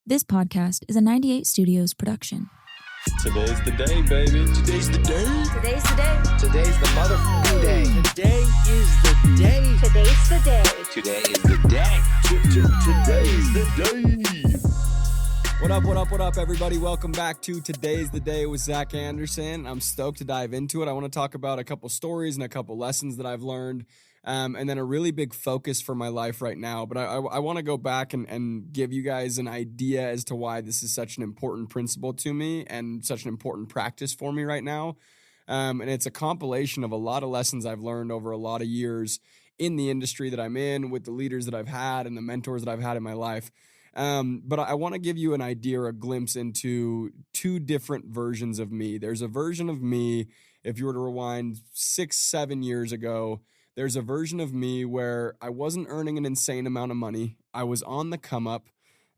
This podcast is a 98 Studios production. Today's the day, baby. Today's the day. Today's the day. Today's the motherfucking day. Today is the day. Today's the day. Today is the day. Today's the day. What up, everybody? Welcome back to Today's the Day with Zack Anderson. I'm stoked to dive into it. I want to talk about a couple stories and a couple lessons that I've learned, and then a really big focus for my life right now. But I want to go back and give you guys an idea as to why this is such an important principle to me and such an important practice for me right now. And it's a compilation of a lot of lessons I've learned over a lot of years in the industry that I'm in, with the leaders that I've had and the mentors that I've had in my life. But I want to give you an idea or a glimpse into two different versions of me. There's a version of me, if you were to rewind 6-7 years ago, there's a version of me where I wasn't earning an insane amount of money. I was on the come up.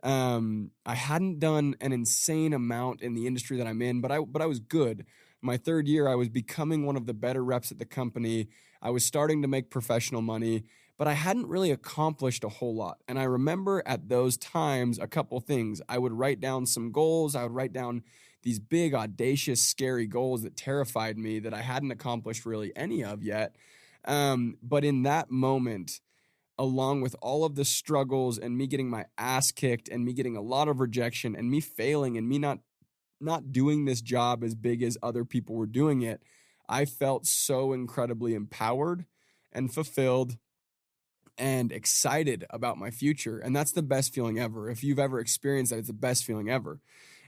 I hadn't done an insane amount in the industry that I'm in, but I was good. My third year, I was becoming one of the better reps at the company. I was starting to make professional money, but I hadn't really accomplished a whole lot. And I remember at those times, a couple things. I would write down some goals. I would write down these big, audacious, scary goals that terrified me that I hadn't accomplished really any of yet. But in that moment, along with all of the struggles and me getting my ass kicked and me getting a lot of rejection and me failing and me not doing this job as big as other people were doing it, I felt so incredibly empowered and fulfilled and excited about my future. And that's the best feeling ever. If you've ever experienced that, it's the best feeling ever.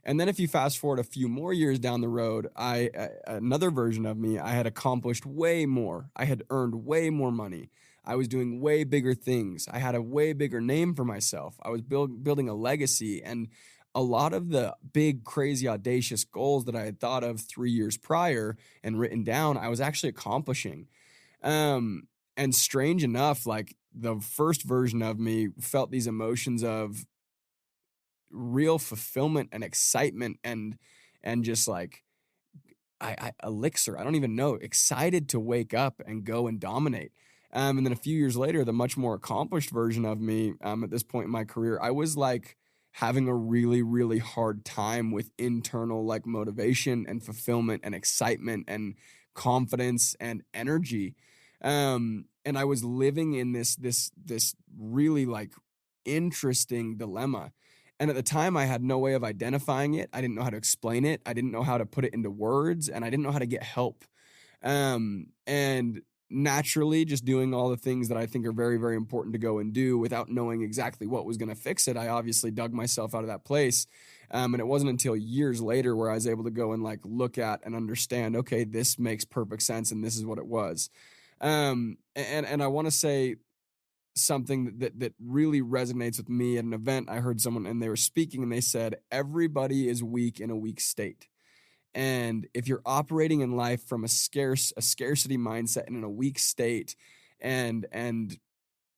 And then if you fast forward a few more years down the road, another version of me, I had accomplished way more. I had earned way more money. I was doing way bigger things. I had a way bigger name for myself. I was building a legacy. And a lot of the big, crazy, audacious goals that I had thought of 3 years prior and written down, I was actually accomplishing. And strange enough, like the first version of me felt these emotions of real fulfillment and excitement and just like elixir. I don't even know, excited to wake up and go and dominate. And then a few years later, the much more accomplished version of me at this point in my career, I was like having a really, really hard time with internal like motivation and fulfillment and excitement and confidence and energy. And I was living in this really like interesting dilemma. And at the time, I had no way of identifying it. I didn't know how to explain it. I didn't know how to put it into words, and I didn't know how to get help. And naturally, just doing all the things that I think are very, very important to go and do without knowing exactly what was going to fix it, I obviously dug myself out of that place. And it wasn't until years later where I was able to go and like look at and understand, okay, this makes perfect sense, and this is what it was. And I want to say something that really resonates with me. At an event, I heard someone and they were speaking and they said, everybody is weak in a weak state. And if you're operating in life from a scarcity mindset and in a weak state and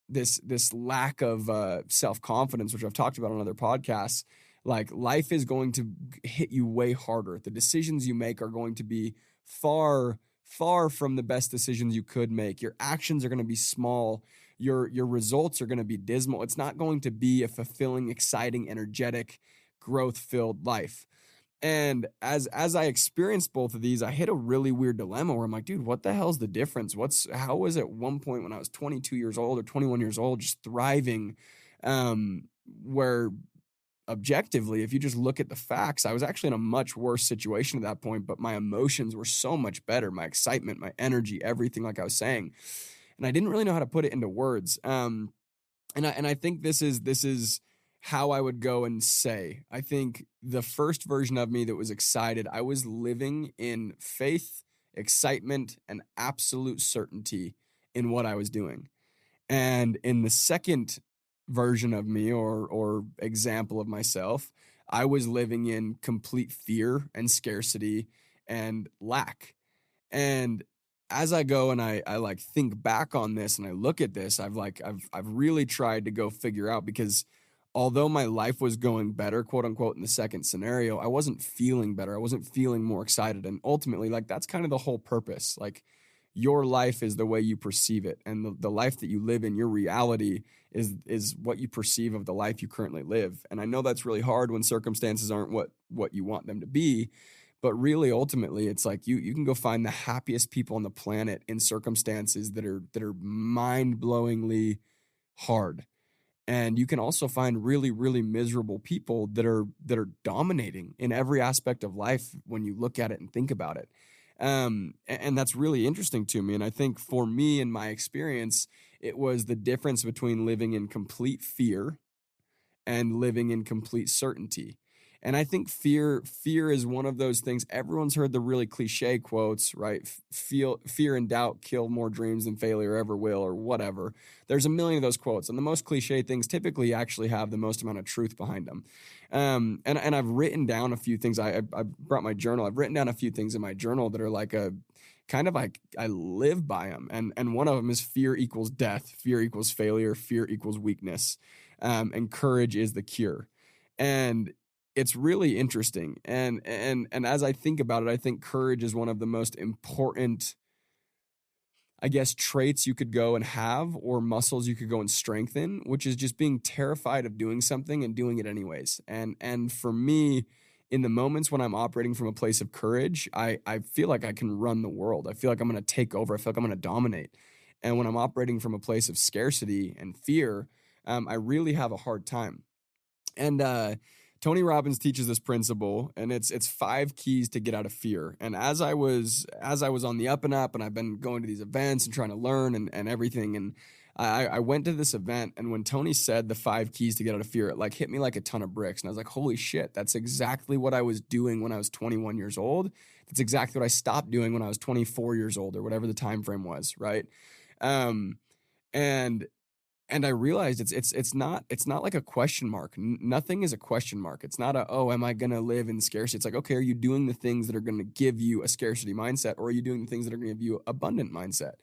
this lack of self-confidence, which I've talked about on other podcasts, like life is going to hit you way harder. The decisions you make are going to be far from the best decisions you could make. Your actions are going to be small. Your results are going to be dismal. It's not going to be a fulfilling, exciting, energetic, growth-filled life. And as I experienced both of these, I hit a really weird dilemma where I'm like, dude, what the hell's the difference? How was it at one point when I was 22 years old or 21 years old, just thriving, where objectively, if you just look at the facts, I was actually in a much worse situation at that point, but my emotions were so much better. My excitement, my energy, everything, like I was saying. And I didn't really know how to put it into words. And I think this is how I would go and say, I think the first version of me that was excited, I was living in faith, excitement, and absolute certainty in what I was doing. And in the second version of me or example of myself, I was living in complete fear and scarcity and lack. And as I go and I like think back on this and I look at this, I've really tried to go figure out, because although my life was going better, quote unquote, in the second scenario, I wasn't feeling better. I wasn't feeling more excited. And ultimately, like, that's kind of the whole purpose. Like, your life is the way you perceive it. And the life that you live in, your reality, is what you perceive of the life you currently live. And I know that's really hard when circumstances aren't what you want them to be. But really, ultimately, it's like you can go find the happiest people on the planet in circumstances that are mind-blowingly hard. And you can also find really, really miserable people that are dominating in every aspect of life when you look at it and think about it. And that's really interesting to me. And I think for me, in my experience, it was the difference between living in complete fear and living in complete certainty. And I think fear is one of those things. Everyone's heard the really cliche quotes, right? Fear and doubt kill more dreams than failure ever will, or whatever. There's a million of those quotes, and the most cliche things typically actually have the most amount of truth behind them. And I've written down a few things. I brought my journal. I've written down a few things in my journal that are like a kind of like I live by them. And one of them is fear equals death, fear equals failure, fear equals weakness, and courage is the cure. And it's really interesting. And as I think about it, I think courage is one of the most important, I guess, traits you could go and have, or muscles you could go and strengthen, which is just being terrified of doing something and doing it anyways. And for me, in the moments when I'm operating from a place of courage, I feel like I can run the world. I feel like I'm going to take over. I feel like I'm going to dominate. And when I'm operating from a place of scarcity and fear, I really have a hard time. And Tony Robbins teaches this principle, and it's 5 keys to get out of fear. And as I was on the up and up, and I've been going to these events and trying to learn and everything, and I went to this event, and when Tony said the 5 keys to get out of fear, it like hit me like a ton of bricks. And I was like, holy shit, that's exactly what I was doing when I was 21 years old. That's exactly what I stopped doing when I was 24 years old, or whatever the time frame was, right? And I realized it's not like a question mark. Nothing is a question mark. It's not am I going to live in scarcity? It's like, okay, are you doing the things that are going to give you a scarcity mindset, or are you doing the things that are going to give you abundant mindset?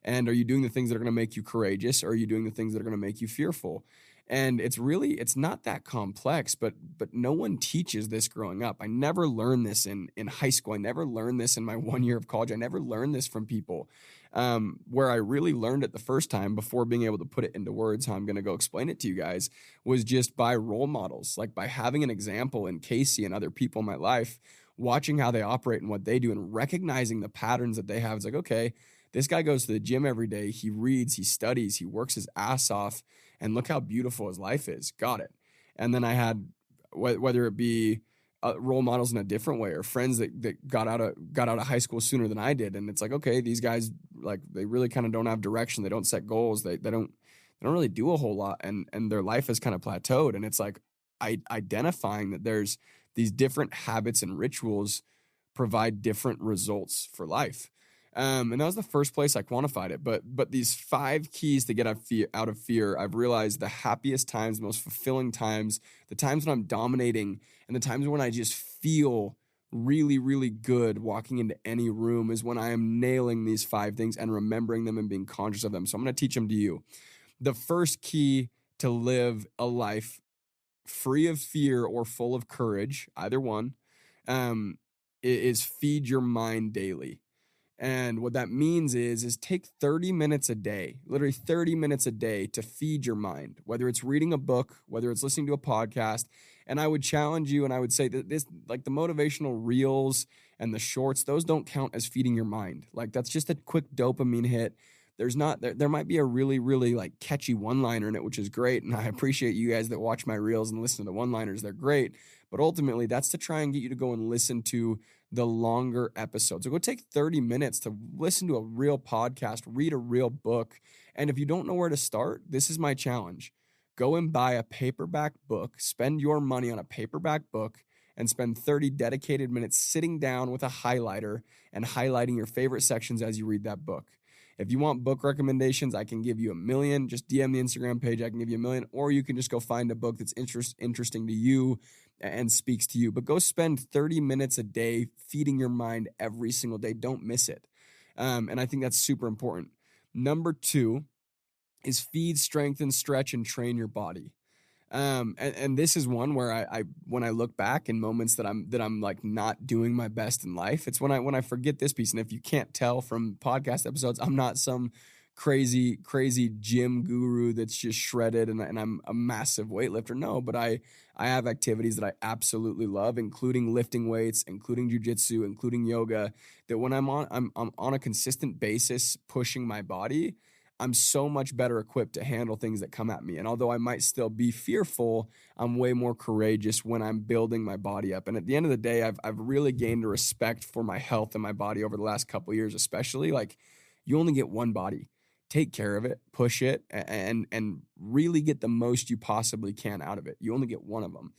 And are you doing the things that are going to make you courageous, or are you doing the things that are going to make you fearful? And it's not that complex, but no one teaches this growing up. I never learned this in high school. I never learned this in my 1 year of college. I never learned this from people. Where I really learned it the first time, before being able to put it into words, how I'm going to go explain it to you guys, was just by role models, like by having an example in Casey and other people in my life, watching how they operate and what they do, and recognizing the patterns that they have. It's like, okay, this guy goes to the gym every day. He reads, he studies, he works his ass off, and look how beautiful his life is. Got it. And then I had, whether it be role models in a different way, or friends that got out of high school sooner than I did. And it's like, okay, these guys, like, they really kind of don't have direction. They don't set goals. They don't really do a whole lot. And their life has kind of plateaued. And it's like, identifying that there's these different habits and rituals provide different results for life. And that was the first place I quantified it. But these 5 keys to get out of fear, I've realized the happiest times, the most fulfilling times, the times when I'm dominating, and the times when I just feel really, really good walking into any room, is when I am nailing these 5 things and remembering them and being conscious of them. So I'm going to teach them to you. The first key to live a life free of fear or full of courage, either one, is feed your mind daily. And what that means is take 30 minutes a day, literally 30 minutes a day, to feed your mind, whether it's reading a book, whether it's listening to a podcast. And I would challenge you, and I would say that this, like the motivational reels and the shorts, those don't count as feeding your mind. Like, that's just a quick dopamine hit. There might be a really, really like catchy one-liner in it, which is great. And I appreciate you guys that watch my reels and listen to the one-liners. They're great. But ultimately, that's to try and get you to go and listen to the longer episodes. So go take 30 minutes to listen to a real podcast, read a real book. And if you don't know where to start, this is my challenge. Go and buy a paperback book, spend your money on a paperback book, and spend 30 dedicated minutes sitting down with a highlighter and highlighting your favorite sections as you read that book. If you want book recommendations, I can give you 1 million. Just DM the Instagram page. I can give you 1 million. Or you can just go find a book that's interesting to you and speaks to you. But go spend 30 minutes a day feeding your mind every single day. Don't miss it. And I think that's super important. Number 2 is feed, strengthen, stretch, and train your body. And this is one where I when I look back in moments that I'm like not doing my best in life, it's when I forget this piece. And if you can't tell from podcast episodes, I'm not some crazy gym guru that's just shredded and I'm a massive weightlifter. No, but I have activities that I absolutely love, including lifting weights, including jujitsu, including yoga, that when I'm on a consistent basis pushing my body, I'm so much better equipped to handle things that come at me. And although I might still be fearful, I'm way more courageous when I'm building my body up. And at the end of the day, I've really gained a respect for my health and my body over the last couple of years, especially. Like, you only get one body. Take care of it, push it, and really get the most you possibly can out of it. You only get one of them.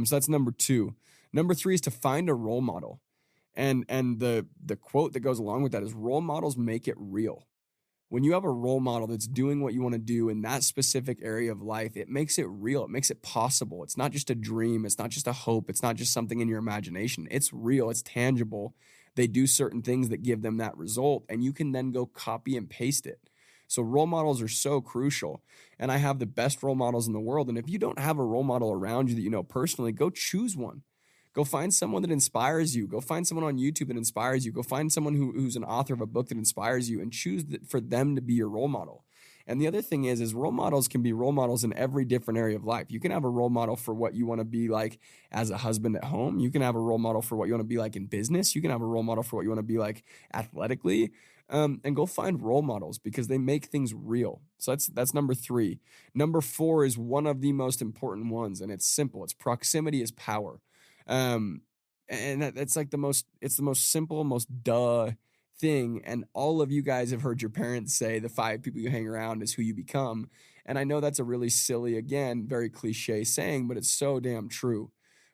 So that's number 2. Number 3 is to find a role model. And the quote that goes along with that is, role models make it real. When you have a role model that's doing what you want to do in that specific area of life, it makes it real. It makes it possible. It's not just a dream. It's not just a hope. It's not just something in your imagination. It's real. It's tangible. They do certain things that give them that result, and you can then go copy and paste it. So role models are so crucial, and I have the best role models in the world. And if you don't have a role model around you that you know personally, go choose one. Go find someone that inspires you. Go find someone on YouTube that inspires you. Go find someone who's an author of a book that inspires you, and choose for them to be your role model. And the other thing is role models can be role models in every different area of life. You can have a role model for what you want to be like as a husband at home. You can have a role model for what you want to be like in business. You can have a role model for what you want to be like athletically. And go find role models, because they make things real. So that's number 3. Number 4 is one of the most important ones, and it's simple. It's proximity is power. And it's like the most simple, most duh thing. And all of you guys have heard your parents say the 5 people you hang around is who you become. And I know that's a really silly, again, very cliche saying, but it's so damn true.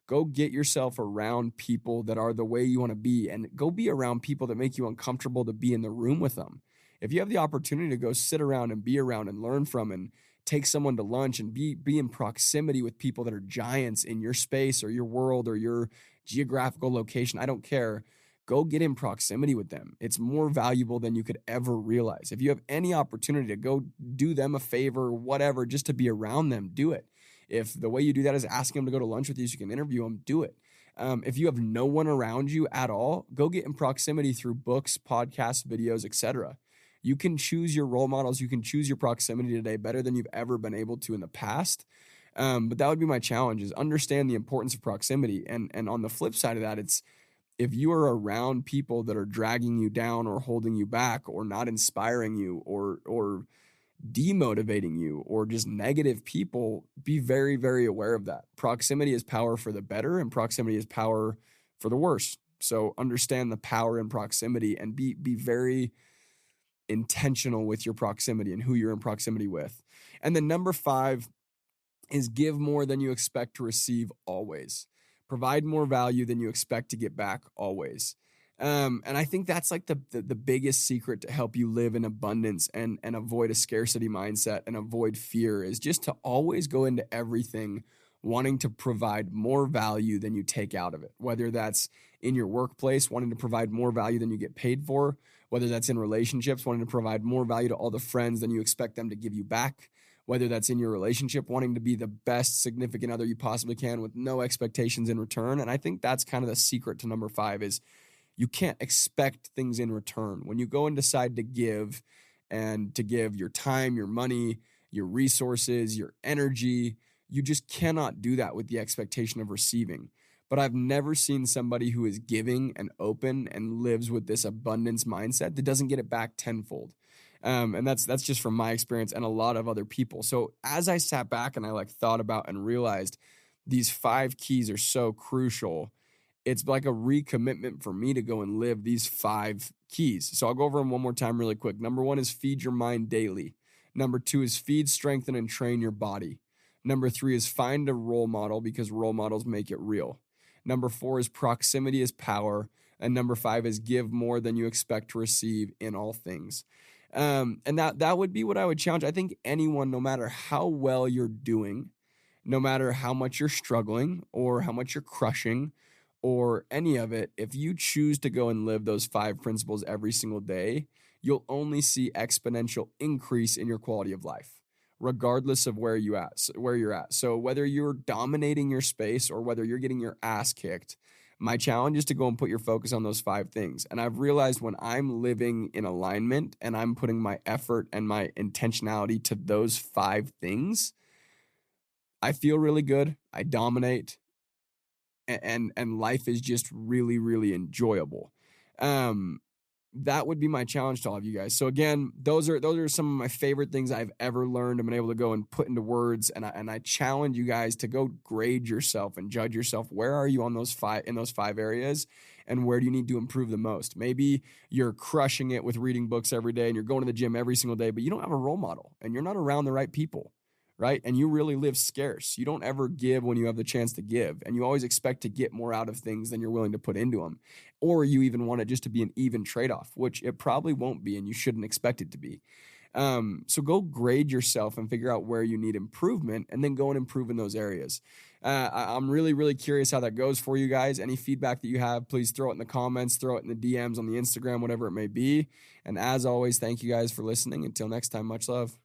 Go get yourself around people that are the way you want to be, and go be around people that make you uncomfortable to be in the room with them. If you have the opportunity to go sit around and be around and learn from and take someone to lunch and be in proximity with people that are giants in your space or your world or your geographical location, I don't care. Go get in proximity with them. It's more valuable than you could ever realize. If you have any opportunity to go do them a favor, whatever, just to be around them, do it. If the way you do that is asking them to go to lunch with you so you can interview them, do it. If you have no one around you at all, go get in proximity through books, podcasts, videos, etc. You can choose your role models. You can choose your proximity today better than you've ever been able to in the past. But that would be my challenge, is understand the importance of proximity. And on the flip side of that, it's if you are around people that are dragging you down or holding you back or not inspiring you or demotivating you or just negative people, be very, very aware of that. Proximity is power for the better, and proximity is power for the worse. So understand the power in proximity and be very intentional with your proximity and who you're in proximity with. And then number 5 is give more than you expect to receive always. Provide more value than you expect to get back always. And I think that's like the biggest secret to help you live in abundance and avoid a scarcity mindset and avoid fear, is just to always go into everything wanting to provide more value than you take out of it. Whether that's in your workplace, wanting to provide more value than you get paid for, whether that's in relationships, wanting to provide more value to all the friends than you expect them to give you back, whether that's in your relationship, wanting to be the best significant other you possibly can with no expectations in return. And I think that's kind of the secret to number 5, is you can't expect things in return. When you go and decide to give, and to give your time, your money, your resources, your energy, you just cannot do that with the expectation of receiving. But I've never seen somebody who is giving and open and lives with this abundance mindset that doesn't get it back tenfold. And that's just from my experience and a lot of other people. So as I sat back and I thought about and realized these 5 keys are so crucial, it's like a recommitment for me to go and live these 5 keys. So I'll go over them one more time really quick. Number 1 is feed your mind daily. Number 2 is feed, strengthen, and train your body. Number 3 is find a role model, because role models make it real. Number 4 is proximity is power. And number 5 is give more than you expect to receive in all things. And that would be what I would challenge. I think anyone, no matter how well you're doing, no matter how much you're struggling or how much you're crushing or any of it, if you choose to go and live those 5 principles every single day, you'll only see exponential increase in your quality of life, regardless of where you're at. So whether you're dominating your space or whether you're getting your ass kicked, My challenge is to go and put your focus on those 5 things. And I've realized when I'm living in alignment and I'm putting my effort and my intentionality to those 5 things, I feel really good. I dominate, and life is just really, really enjoyable. That would be my challenge to all of you guys. So again, those are some of my favorite things I've ever learned. I'm been able to go and put into words, and I challenge you guys to go grade yourself and judge yourself. Where are you on those 5 areas, and where do you need to improve the most? Maybe you're crushing it with reading books every day and you're going to the gym every single day, but you don't have a role model and you're not around the right people. Right? And you really live scarce. You don't ever give when you have the chance to give. And you always expect to get more out of things than you're willing to put into them. Or you even want it just to be an even trade-off, which it probably won't be, and you shouldn't expect it to be. So go grade yourself and figure out where you need improvement, and then go and improve in those areas. I'm really, really curious how that goes for you guys. Any feedback that you have, please throw it in the comments, throw it in the DMs on the Instagram, whatever it may be. And as always, thank you guys for listening. Until next time, much love.